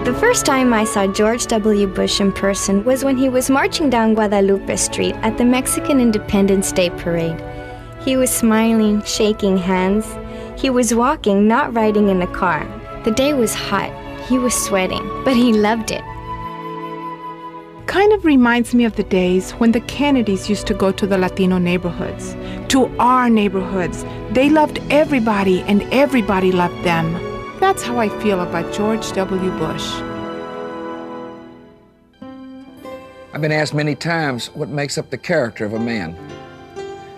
The first time I saw George W. Bush in person was when he was marching down Guadalupe Street at the Mexican Independence Day Parade. He was smiling, shaking hands. He was walking, not riding in a car. The day was hot. He was sweating, but he loved it. Kind of reminds me of the days when the Kennedys used to go to the Latino neighborhoods, to our neighborhoods. They loved everybody and everybody loved them. That's how I feel about George W. Bush. I've been asked many times what makes up the character of a man.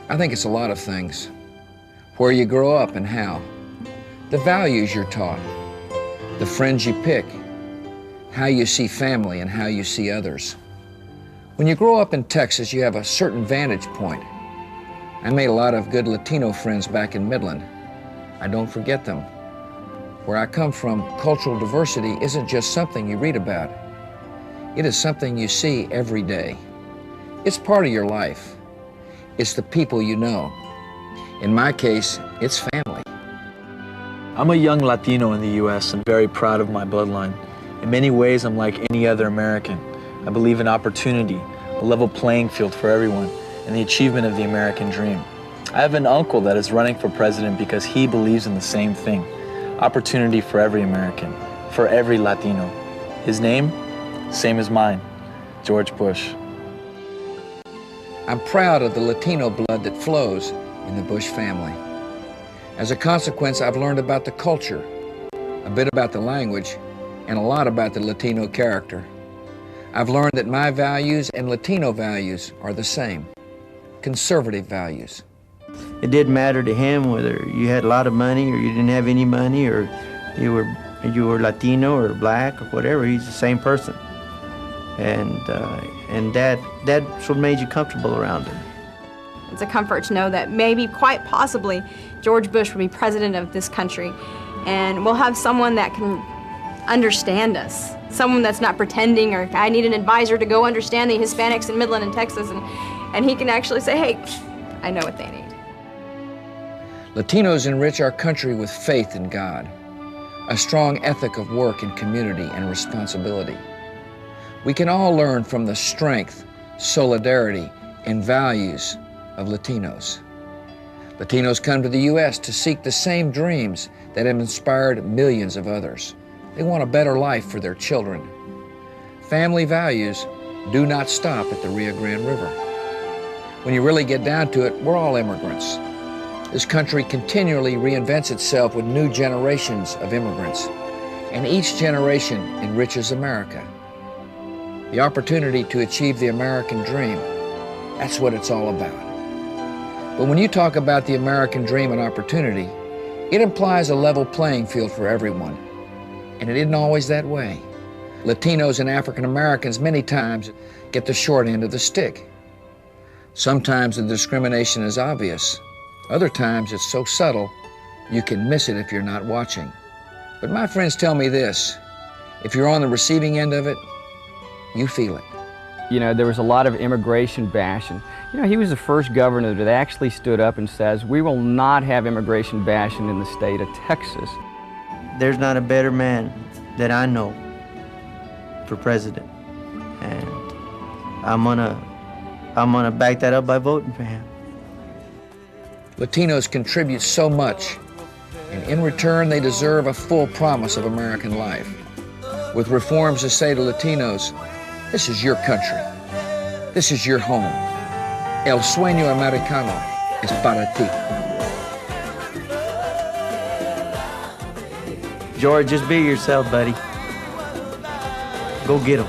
I think it's a lot of things. Where you grow up and how. The values you're taught. The friends you pick. How you see family and how you see others. When you grow up in Texas, you have a certain vantage point. I made a lot of good Latino friends back in Midland. I don't forget them. Where I come from, cultural diversity isn't just something you read about. It is something you see every day. It's part of your life. It's the people you know. In my case, it's family. I'm a young Latino in the U.S. and very proud of my bloodline. In many ways, I'm like any other American. I believe in opportunity, a level playing field for everyone, and the achievement of the American dream. I have an uncle that is running for president because he believes in the same thing. Opportunity for every American, for every Latino. His name, same as mine, George Bush. I'm proud of the Latino blood that flows in the Bush family. As a consequence, I've learned about the culture, a bit about the language, and a lot about the Latino character. I've learned that my values and Latino values are the same, conservative values. It didn't matter to him whether you had a lot of money or you didn't have any money, or you were Latino or black or whatever. He's the same person, and that's what made you comfortable around him. It's a comfort to know that maybe, quite possibly, George Bush will be president of this country, and we'll have someone that can understand us. Someone that's not pretending, or I need an advisor to go understand the Hispanics in Midland and Texas, and he can actually say, hey, I know what they need. Latinos enrich our country with faith in God, a strong ethic of work and community and responsibility. We can all learn from the strength, solidarity, and values of Latinos. Latinos come to the U.S. to seek the same dreams that have inspired millions of others. They want a better life for their children. Family values do not stop at the Rio Grande River. When you really get down to it, we're all immigrants. This country continually reinvents itself with new generations of immigrants, and each generation enriches America. The opportunity to achieve the American dream, that's what it's all about. But when you talk about the American dream and opportunity, it implies a level playing field for everyone. And it isn't always that way. Latinos and African Americans many times get the short end of the stick. Sometimes the discrimination is obvious. Other times it's so subtle, you can miss it if you're not watching. But my friends tell me this, if you're on the receiving end of it, you feel it. You know, there was a lot of immigration bashing. You know, he was the first governor that actually stood up and says, we will not have immigration bashing in the state of Texas. There's not a better man that I know for president, and I'm gonna back that up by voting for him. Latinos contribute so much, and in return they deserve a full promise of American life. With reforms that say to Latinos, this is your country, this is your home. El sueño americano es para ti. George, just be yourself, buddy. Go get 'em.